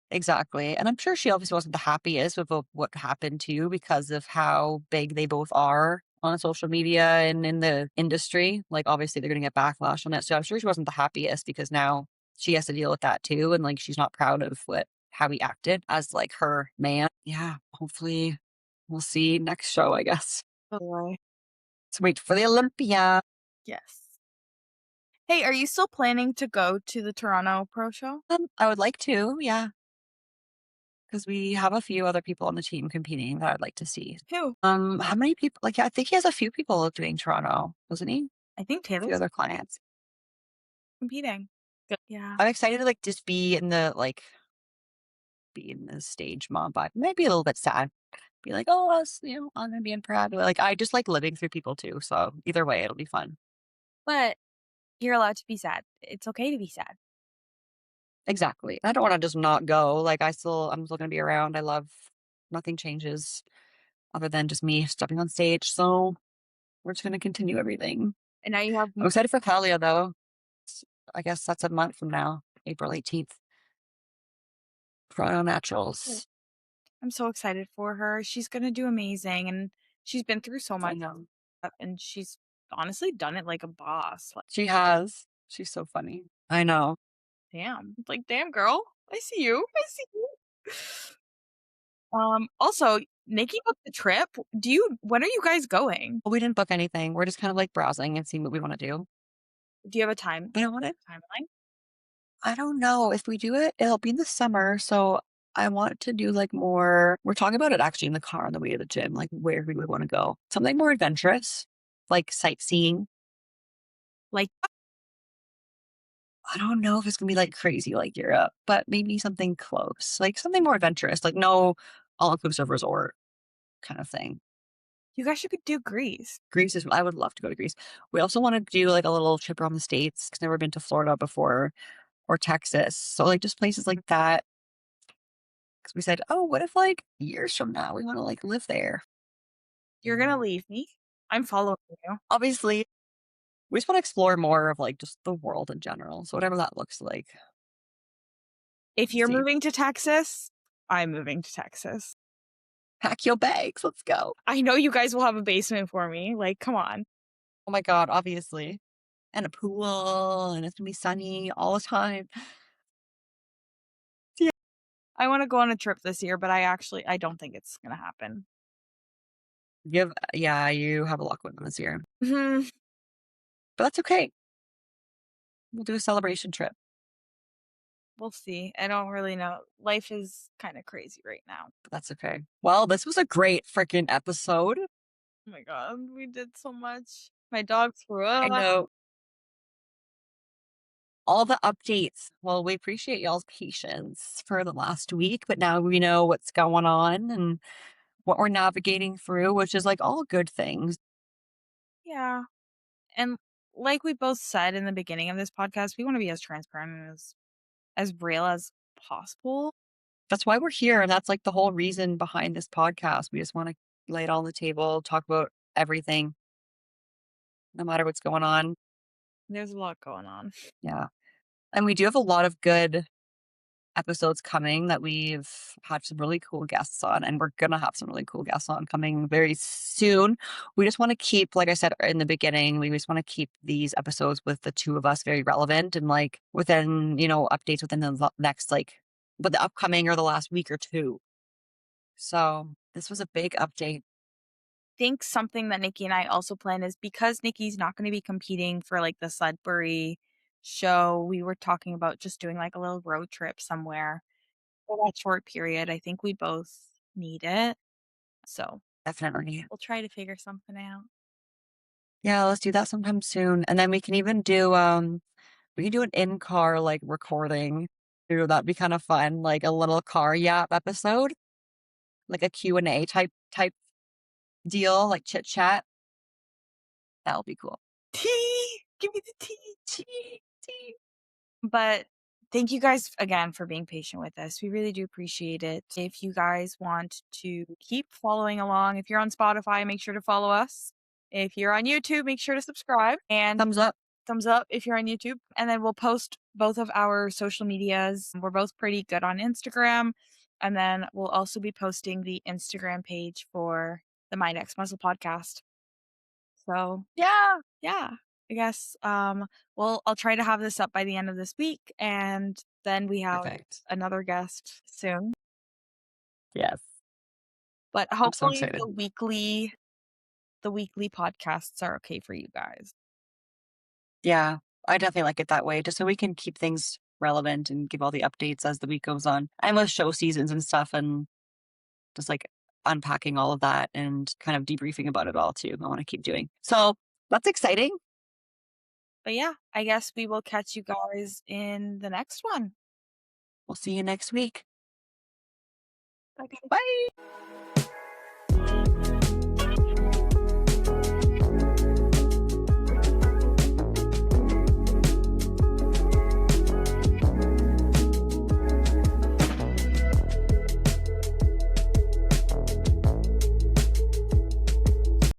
Exactly, and I'm sure she obviously wasn't the happiest with what happened too because of how big they both are on social media and in the industry. Like, obviously, they're gonna get backlash on it, so I'm sure she wasn't the happiest because now she has to deal with that too, and, like, she's not proud of how he acted as, like, her man. Yeah, hopefully, we'll see next show, I guess. Oh, boy. Let's wait for the Olympia. Yes. Hey, are you still planning to go to the Toronto Pro Show? I would like to, yeah, because we have a few other people on the team competing that I'd like to see. Who? How many people like, yeah, I think he has a few people doing Toronto, doesn't he? I think A few Taylor's other clients. competing. Good. Yeah. I'm excited to, like, just be in the stage mom vibe. Maybe a little bit sad. Be like, "Oh, us, I'm gonna be in Prague." But, like, I just like living through people too, so either way, it'll be fun. But you're allowed to be sad. It's okay to be sad. Exactly. I don't wanna just not go, like, I'm still gonna be around. Nothing changes other than just me stepping on stage, so we're just gonna continue everything. And now you have I'm excited for Kalia, though. S I guess that's a month from now, April 18th. Toronto Naturals. I'm so excited for her. She's gonna do amazing and she's been through so I much know. and she's honestly done it like a boss. Like, She has. She's so funny. I know. damn. Like, damn girl. I see you. I see you. Also, Nikki booked the trip. When are you guys going? Well, we didn't book anything. We're just kind of, like, browsing and seeing what we wanna do. Do you have a timeline? I don't know. If we do it, it'll be in the summer, so I want to do, like, more we're talking about it actually in the car on the way to the gym, like, where we would wanna go. Something more adventurous, like sightseeing. Like I don't know if it's gonna be like crazy like Europe, but maybe something close, like something more adventurous, like no all-inclusive resort kind of thing. You guys should do Greece. Greece is I would love to go to Greece. We also wanna do like a little trip around the States 'cause never been to Florida before or Texas. So like just places like that. 'Cause we said, "Oh, what if like years from now we wanna like live there?" You're gonna leave me. I'm following you. Obviously, we just wanna explore more of like just the world in general. So whatever that looks like. If We'll you're see. moving to Texas, I'm moving to Texas. Pack your bags, let's go. I know you guys will have a basement for me. Like, come on. Oh my god, obviously. And a pool, and it's gonna be sunny all the time. Yeah. I want to go on a trip this year, but I don't think it's gonna happen. Yeah, you have a lot going on this year. Mhm. But that's okay. We'll do a celebration trip. We'll see. I don't really know. Life is kind of crazy right now. But that's okay. Well, this was a great freaking episode. Oh my god, we did so much. My dog threw I up. know all the updates. Well, we appreciate y'all's patience for the last week, but now we know what's going on and what we're navigating through, which is like all good things. Yeah. And like we both said in the beginning of this podcast, we want to be as transparent and as real as possible. That's why we're here. And that's like the whole reason behind this podcast. We just want to lay it all on the table, talk about everything, no matter what's going on. There's a lot going on. Yeah. And we do have a lot of good episodes coming that we've had some really cool guests on, and we're gonna have some really cool guests on coming very soon. We just want to keep, like I said in the beginning, we just want to keep these episodes with the two of us very relevant and like within, updates within the next but the upcoming or the last week or two. So this was a big update. Think something that Nikki and I also plan is because Nikki's not going to be competing for like the Sudbury show, we were talking about just doing like a little road trip somewhere for that short period. I think we both need it. So Definitely. we'll try to figure something out. Yeah, let's do that sometime soon. And then we can do an in-car like recording. Ooh, that'd be kind of fun, like a little car yap episode, like a Q&A type deal, like chit chat. That'll be cool. Tea! Give me the tea. Tea, tea. But thank you guys again for being patient with us. We really do appreciate it. If you guys want to keep following along, if you're on Spotify, make sure to follow us. If you're on YouTube, make sure to subscribe and Thumbs up. thumbs up if you're on YouTube. And then we'll post both of our social medias. We're both pretty good on Instagram. And then we'll also be posting the Instagram page for the My Next Muscle podcast. So Yeah. yeah, I guess well, I'll try to have this up by the end of this week, and then we have Perfect. another guest soon. Yes. But I'm so hopefully excited. the weekly podcasts are okay for you guys. Yeah. I definitely like it that way, just so we can keep things relevant and give all the updates as the week goes on. And with show seasons and stuff and just like unpacking all of that and kind of debriefing about it all too. I want to keep doing. So that's exciting. But yeah, I guess we will catch you guys in the next one. We'll see you next week. Bye, guys. Bye.